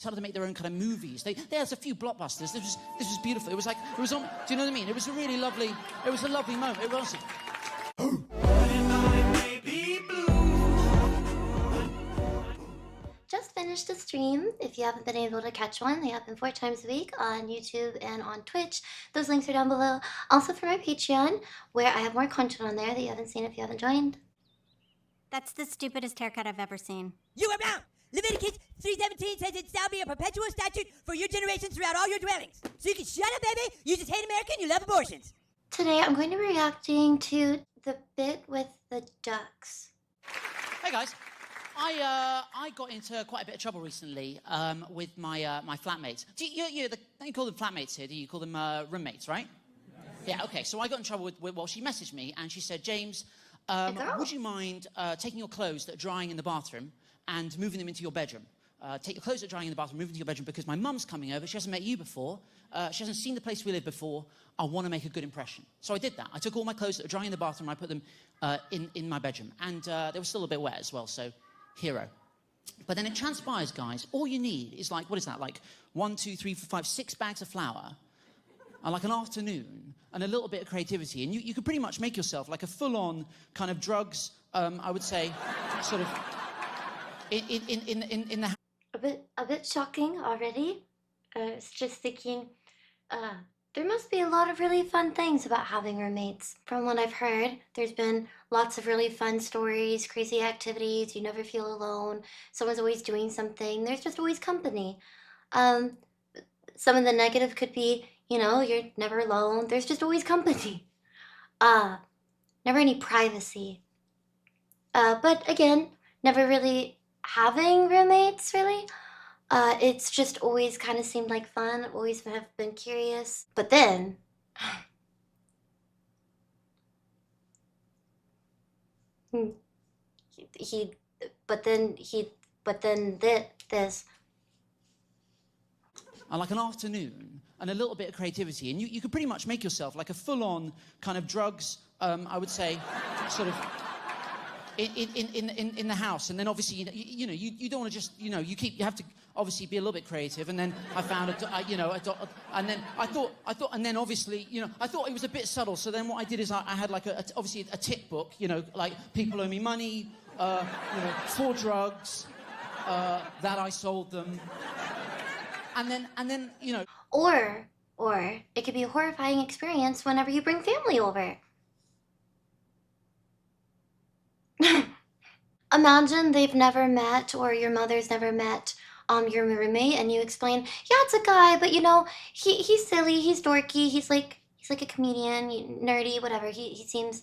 started to make their own kind of movies. There's a few blockbusters. This was beautiful. It was like, it was on, do you know what I mean? It was a really lovely, it was a lovely moment. It was. Just finished the stream. If you haven't been able to catch one, they happen 4 times a week on YouTube and on Twitch. Those links are down below. Also for my Patreon, where I have more content on there that you haven't seen if you haven't joined. That's the stupidest haircut I've ever seen. You are wrong! Leviticus 3:17 says it shall be a perpetual statute for your generations throughout all your dwellings. So you can shut up, baby! You just hate America and you love abortions. Today I'm going to be reacting to the bit with the ducks. Hey guys. I got into quite a bit of trouble recently with my my flatmates. Don't you call them flatmates here? Do you call them roommates, right? Yeah, okay. So I got in trouble with well, she messaged me and she said, James, would you mind taking your clothes that are drying in the bathroom and moving them into your bedroom? Take your clothes that are drying in the bathroom, move them to your bedroom because my mum's coming over. She hasn't met you before. She hasn't seen the place we live before. I want to make a good impression. So I did that. I took all my clothes that were drying in the bathroom and I put them in my bedroom. And they were still a bit wet as well, so hero. But then it transpires, guys, all you need is like, what is that, like 1, 2, 3, 4, 5, 6 bags of flour, and like an afternoon, and a little bit of creativity, and you could pretty much make yourself like a full-on kind of drugs, I would say, sort of, in the... A bit shocking already. I was just thinking, there must be a lot of really fun things about having roommates. From what I've heard, there's been lots of really fun stories, crazy activities, you never feel alone, someone's always doing something, there's just always company. Some of the negative could be, you know, you're never alone, there's just always company. Never any privacy. But again, never really having roommates, really. It's just always kind of seemed like fun, always have been curious. But then, this. And like an afternoon, and a little bit of creativity, and you could pretty much make yourself like a full-on kind of drugs, I would say, sort of, in the house. And then obviously, you don't want to just, you have to obviously be a little bit creative. And then I found and then I thought, and then obviously, I thought it was a bit subtle. So then what I did is I had like obviously a tip book, like people owe me money, for drugs, that I sold them. And then, Or it could be a horrifying experience whenever you bring family over. Imagine they've never met, or your mother's never met your roommate, and you explain, yeah, it's a guy, but he's silly, he's dorky, he's like a comedian, nerdy, whatever. He seems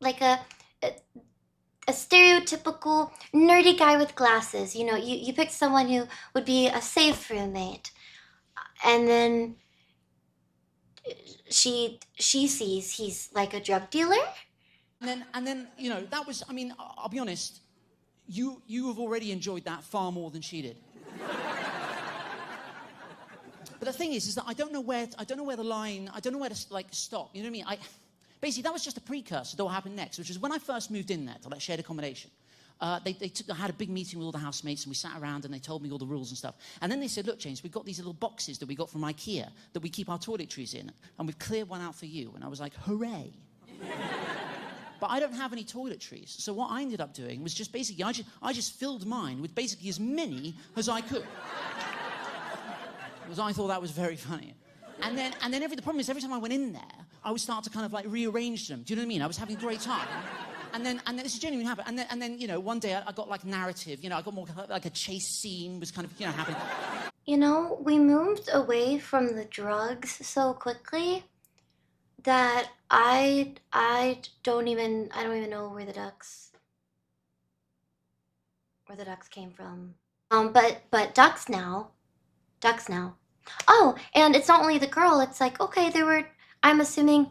like a stereotypical nerdy guy with glasses. You pick someone who would be a safe roommate, and then she sees he's like a drug dealer. And then, that was, I mean, I'll be honest, you have already enjoyed that far more than she did. But the thing is that I don't know where the line, I don't know where to like stop. You know what I mean? Basically, that was just a precursor to what happened next, which is when I first moved in there to like shared accommodation. I had a big meeting with all the housemates, and we sat around and they told me all the rules and stuff. And then they said, look, James, we've got these little boxes that we got from IKEA that we keep our toiletries in, and we've cleared one out for you. And I was like, hooray. But I don't have any toiletries. So what I ended up doing was just basically, I just filled mine with basically as many as I could. Because I thought that was very funny. And then the problem is every time I went in there, I would start to kind of like rearrange them. Do you know what I mean? I was having a great time. And then this is genuinely happened. And then one day I got like narrative, I got more like a chase scene was kind of, happening. We moved away from the drugs so quickly that I don't even know where the ducks came from. But ducks now. Oh, and it's not only the girl, it's like, okay, I'm assuming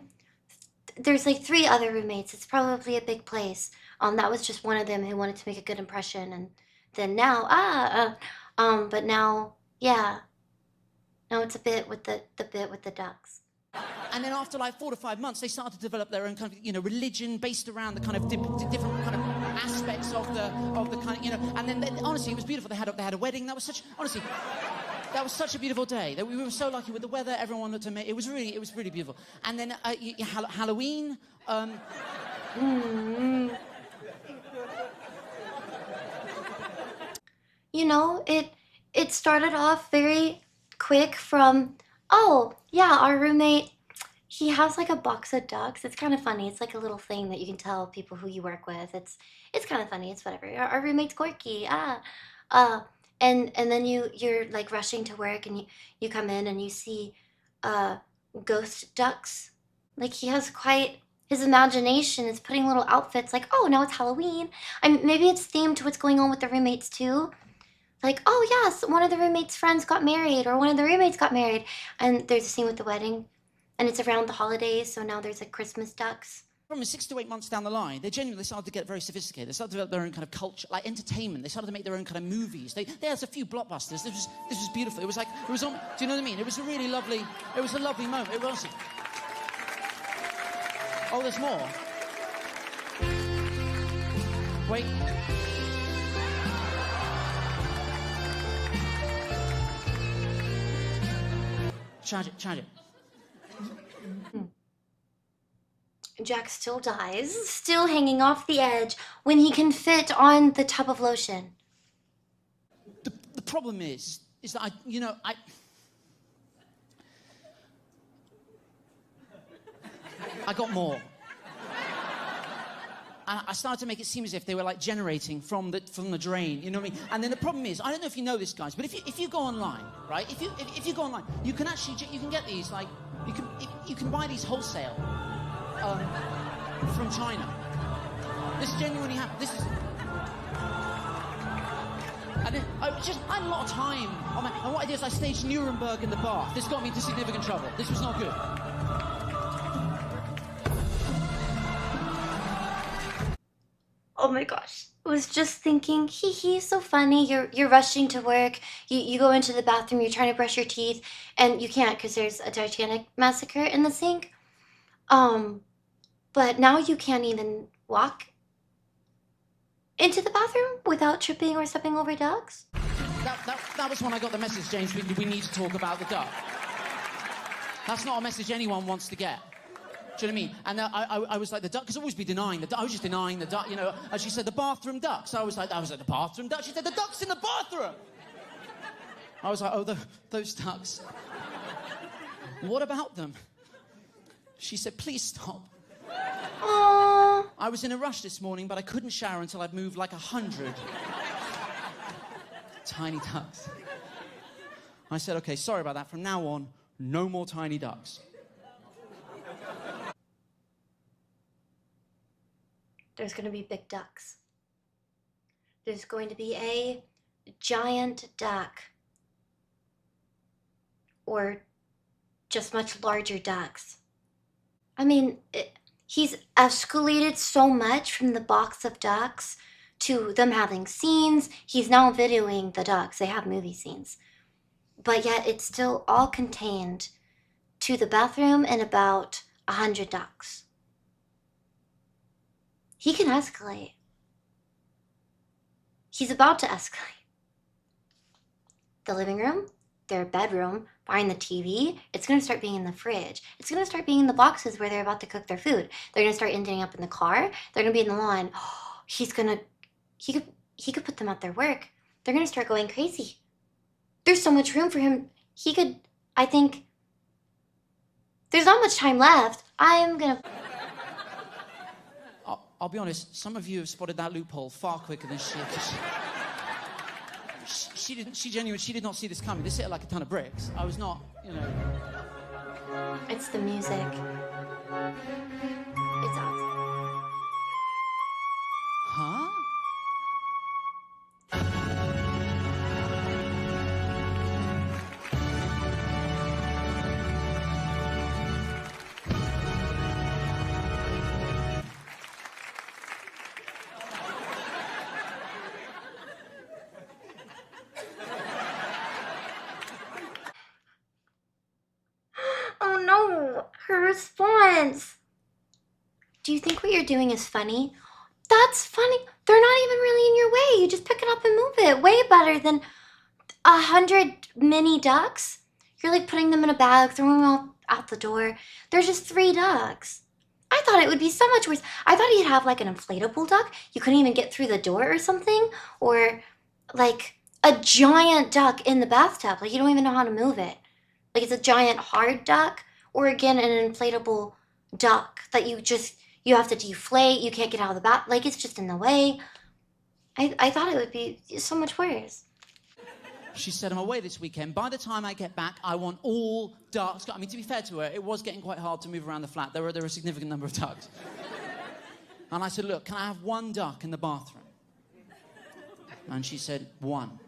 there's like 3 other roommates. It's probably a big place. That was just one of them who wanted to make a good impression, and then now, but now, yeah. Now it's a bit with the ducks. And then after like 4 to 5 months, they started to develop their own kind of, religion based around the kind of different kind of aspects of the kind of, you know. And then honestly, it was beautiful. They had a wedding. That was such a beautiful day. We were so lucky with the weather. Everyone looked amazing. It was really beautiful. And then Halloween. You know, it started off very quick from, oh, yeah, our roommate, he has like a box of ducks. It's kind of funny. It's like a little thing that you can tell people who you work with. It's kind of funny. It's whatever. Our roommate's quirky. And then you're like rushing to work and you come in and you see ghost ducks. Like he has quite his imagination is putting little outfits like, oh, now it's Halloween. Maybe it's themed to what's going on with the roommates too. Like, oh yes, one of the roommates' friends got married, or one of the roommates got married, and there's a scene with the wedding, and it's around the holidays, so now there's like Christmas ducks. From 6 to 8 months down the line, they genuinely started to get very sophisticated. They started to develop their own kind of culture, like entertainment. They started to make their own kind of movies. They had a few blockbusters. This was beautiful. It was like, do you know what I mean? It was a lovely moment. It was. Oh, there's more. Wait. Charge it. Jack still dies, still hanging off the edge when he can fit on the tub of lotion. The problem is that I got more. And I started to make it seem as if they were like generating from the drain, you know what I mean? And then the problem is, I don't know if you know this, guys, but if you go online, right? If you go online, you can get these like you can buy these wholesale from China. This genuinely happened. This is. And I had a lot of time. And what I did is I staged Nuremberg in the bath. This got me into significant trouble. This was not good. Oh my gosh. I was just thinking, hee, so funny. You're rushing to work. You go into the bathroom, you're trying to brush your teeth, and you can't because there's a Titanic massacre in the sink. But now you can't even walk into the bathroom without tripping or stepping over ducks. That was when I got the message, James. We need to talk about the duck. That's not a message anyone wants to get. Do you know what I mean? And I was like, the duck, because I always be denying the duck. I was just denying the duck, you know. And she said, the bathroom duck. So I was like, the bathroom duck? She said, the duck's in the bathroom. I was like, oh, those ducks. What about them? She said, please stop. Aww. I was in a rush this morning, but I couldn't shower until I'd moved like 100 tiny ducks. I said, okay, sorry about that. From now on, no more tiny ducks. There's going to be big ducks. There's going to be a giant duck. Or just much larger ducks. I mean, he's escalated so much from the box of ducks to them having scenes. He's now videoing the ducks. They have movie scenes. But yet it's still all contained to the bathroom and about 100 ducks. He can escalate. He's about to escalate. The living room, their bedroom, behind the TV, it's going to start being in the fridge. It's going to start being in the boxes where they're about to cook their food. They're going to start ending up in the car. They're going to be in the lawn. He could put them at their work. They're going to start going crazy. There's so much room for him. I think, there's not much time left. I'm going to... I'll be honest, some of you have spotted that loophole far quicker than she did. She did not see this coming. This hit her like a ton of bricks. I was not, you know. It's the music. It's awesome. Huh? Oh no, her response. Do you think what you're doing is funny? That's That's funny. They're not even really in your way. You just pick it up and move it. Way better than 100 mini ducks. You're like putting them in a bag, throwing them out the door. There's just 3 ducks. I thought it would be so much worse. I thought you'd have like an inflatable duck. You couldn't even get through the door or something. Or like a giant duck in the bathtub. Like you don't even know how to move it. Like it's a giant hard duck. Or again, an inflatable duck that you have to deflate. You can't get out of the bath. Like it's just in the way. I thought it would be so much worse. She said, I'm away this weekend. By the time I get back, I want all ducks. I mean, to be fair to her, it was getting quite hard to move around the flat. There were a significant number of ducks. And I said, look, can I have 1 duck in the bathroom? And she said, 1.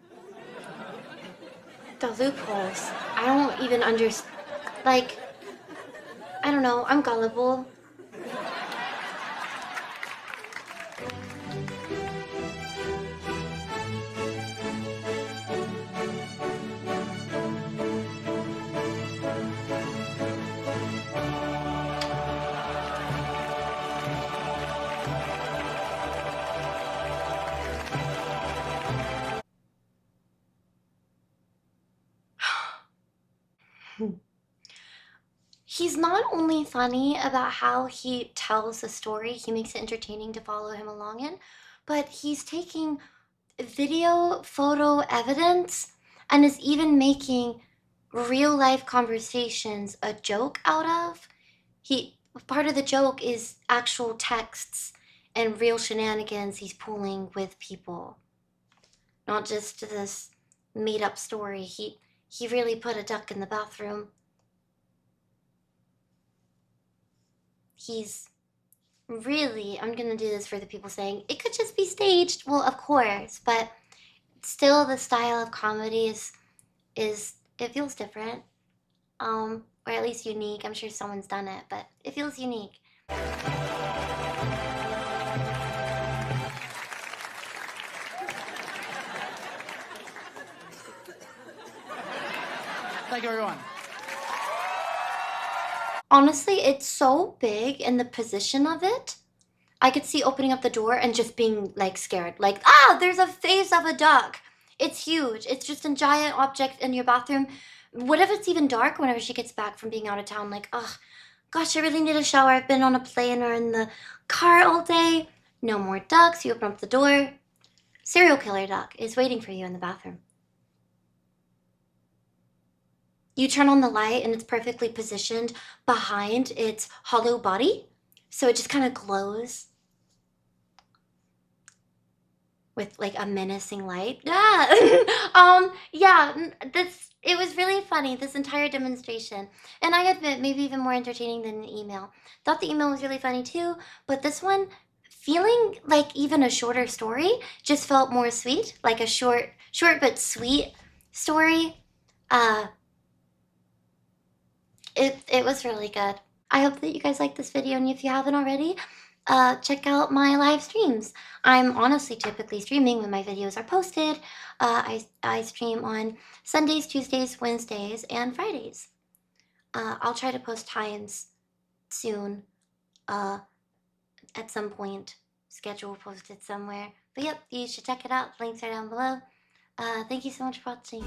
The loopholes. I don't even understand. Like, I don't know. I'm gullible. He's not only funny about how he tells the story, he makes it entertaining to follow him along in, but he's taking video, photo evidence and is even making real life conversations a joke out of. Part of the joke is actual texts and real shenanigans he's pulling with people. Not just this made up story. He really put a duck in the bathroom. He's really, I'm gonna do this for the people saying, it could just be staged. Well, of course, but still the style of comedy is it feels different. Or at least unique. I'm sure someone's done it, but it feels unique. Thank you, everyone. Honestly, it's so big in the position of it. I could see opening up the door and just being like scared. Like, there's a face of a duck. It's huge. It's just a giant object in your bathroom. What if it's even dark whenever she gets back from being out of town? Like, gosh, I really need a shower. I've been on a plane or in the car all day. No more ducks. You open up the door. Serial killer duck is waiting for you in the bathroom. You turn on the light and it's perfectly positioned behind its hollow body. So it just kind of glows with like a menacing light. It was really funny, this entire demonstration. And I admit, maybe even more entertaining than the email. Thought the email was really funny too, but this one, feeling like even a shorter story, just felt more sweet, like a short but sweet story. It was really good. I hope that you guys liked this video, and if you haven't already, check out my live streams. I'm honestly typically streaming when my videos are posted. I stream on Sundays, Tuesdays, Wednesdays, and Fridays. I'll try to post times soon, at some point. Schedule posted somewhere. But yep, you should check it out. Links are down below. Thank you so much for watching.